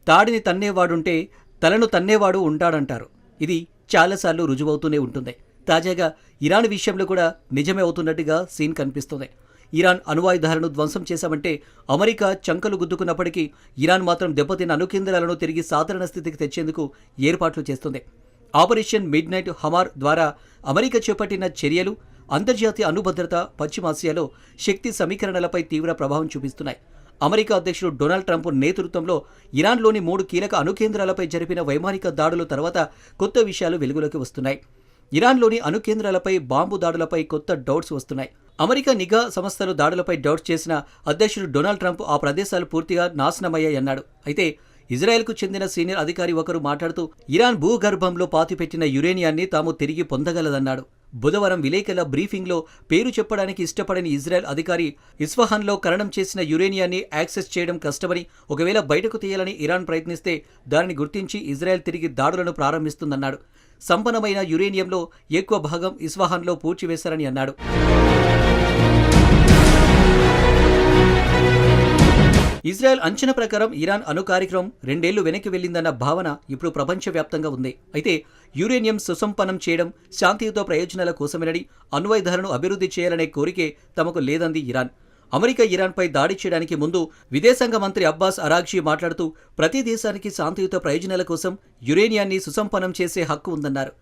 తాడిని తన్నేవాడుంటే తలను తన్నేవాడు ఉంటాడంటారు. ఇది చాలాసార్లు రుజువవుతూనే ఉంటుంది. తాజాగా ఇరాన్ విషయంలో కూడా నిజమే అవుతున్నట్టుగా సీన్ కనిపిస్తుంది. ఇరాన్ అణ్వాయుధాలను ధ్వంసం చేశామంటే అమెరికా చంకలు గుద్దుకున్నప్పటికీ ఇరాన్ మాత్రం దెబ్బతిన్న అణుకేంద్రాలను తిరిగి సాధారణ స్థితికి తెచ్చేందుకు ఏర్పాట్లు చేస్తుంది. ఆపరేషన్ మిడ్ నైట్ హమార్ ద్వారా అమెరికా చేపట్టిన చర్యలు అంతర్జాతీయ అణుభద్రత, పశ్చిమాసియాలో శక్తి సమీకరణలపై తీవ్ర ప్రభావం చూపిస్తున్నాయి. అమెరికా అధ్యక్షుడు డొనాల్డ్ ట్రంప్ నేతృత్వంలో ఇరాన్లోని 3 కీలక అణుకేంద్రాలపై జరిపిన వైమానిక దాడుల తర్వాత కొత్త విషయాలు వెలుగులోకి వస్తున్నాయి. ఇరాన్లోని అణుకేంద్రాలపై బాంబు దాడులపై కొత్త డౌట్స్ వస్తున్నాయి. అమెరికా నిఘా సంస్థలు దాడులపై డౌట్స్ చేసిన అధ్యక్షుడు డొనాల్డ్ ట్రంప్ ఆ ప్రదేశాలు పూర్తిగా నాశనమయ్యాయన్నాడు. అయితే ఇజ్రాయెల్కు చెందిన సీనియర్ అధికారి ఒకరు మాట్లాడుతూ ఇరాన్ భూగర్భంలో పాతిపెట్టిన యురేనియాన్ని తాము తిరిగి పొందగలదన్నాడు. బుధవారం విలేకరుల బ్రీఫింగ్లో పేరు చెప్పడానికి ఇష్టపడని ఇజ్రాయెల్ అధికారి ఇస్ఫహాన్లో ఖననం చేసిన యురేనియాన్ని యాక్సెస్ చేయడం కష్టమని, ఒకవేళ బయటకు తీయాలని ఇరాన్ ప్రయత్నిస్తే దానిని గుర్తించి ఇజ్రాయెల్ తిరిగి దాడులను ప్రారంభిస్తుందన్నాడు. సంపన్నమైన యురేనియంలో ఎక్కువ భాగం ఇస్ఫహాన్లో పూడ్చివేశారని అన్నాడు. ఇజ్రాయెల్ అంచనా ప్రకారం ఇరాన్ అణు కార్యక్రమం 2 ఏళ్లు వెనక్కి వెళ్లిందన్న భావన ఇప్పుడు ప్రపంచవ్యాప్తంగా ఉంది. అయితే యురేనియం సుసంపన్నం చేయడం శాంతియుత ప్రయోజనాల కోసమేనని, అణ్వాయుధాలను అభివృద్ధి చేయాలనే కోరికే తమకు లేదంది ఇరాన్. అమెరికా ఇరాన్పై దాడి చేయడానికి ముందు విదేశాంగ మంత్రి అబ్బాస్ అరాగ్జీ మాట్లాడుతూ ప్రతి దేశానికి శాంతియుత ప్రయోజనాల కోసం యురేనియాన్ని సుసంపన్నం చేసే హక్కు ఉందన్నారు.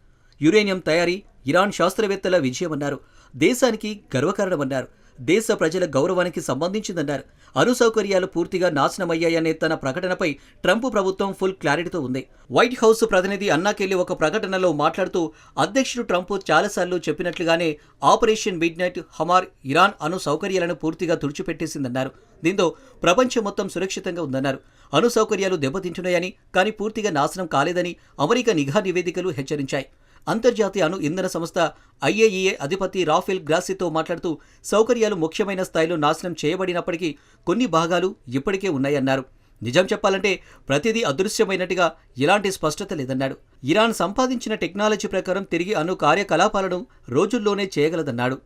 యురేనియం తయారీ ఇరాన్ శాస్త్రవేత్తల విజయమన్నారు. దేశానికి గర్వకారణమన్నారు. దేశ ప్రజల గౌరవానికి సంబంధించిందన్నారు. అణు సౌకర్యాలు పూర్తిగా నాశనమయ్యాయనే తన ప్రకటనపై ట్రంప్ ప్రభుత్వం ఫుల్ క్లారిటీతో ఉంది. వైట్ హౌస్ ప్రతినిధి అన్నా కెల్లీ ఒక ప్రకటనలో మాట్లాడుతూ అధ్యక్షుడు ట్రంప్ చాలాసార్లు చెప్పినట్లుగానే ఆపరేషన్ మిడ్ నైట్ హమార్ ఇరాన్ అణు సౌకర్యాలను పూర్తిగా తుడిచిపెట్టేసిందన్నారు. దీంతో ప్రపంచం మొత్తం సురక్షితంగా ఉందన్నారు. అణు సౌకర్యాలు దెబ్బతింటున్నాయని, కానీ పూర్తిగా నాశనం కాలేదని అమెరికా నిఘా నివేదికలు హెచ్చరించాయి. అంతర్జాతీయ అణు ఇంధన సంస్థ IAEA అధిపతి రాఫెల్ గ్రాసీతో మాట్లాడుతూ సౌకర్యాలు ముఖ్యమైన స్థాయిలో నాశనం చేయబడినప్పటికీ కొన్ని భాగాలు ఇప్పటికే ఉన్నాయన్నారు. నిజం చెప్పాలంటే ప్రతిదీ అదృశ్యమైనట్టుగా ఎలాంటి స్పష్టత లేదన్నాడు. ఇరాన్ సంపాదించిన టెక్నాలజీ ప్రకారం తిరిగి అణు కార్యకలాపాలను రోజుల్లోనే చేయగలదన్నాడు.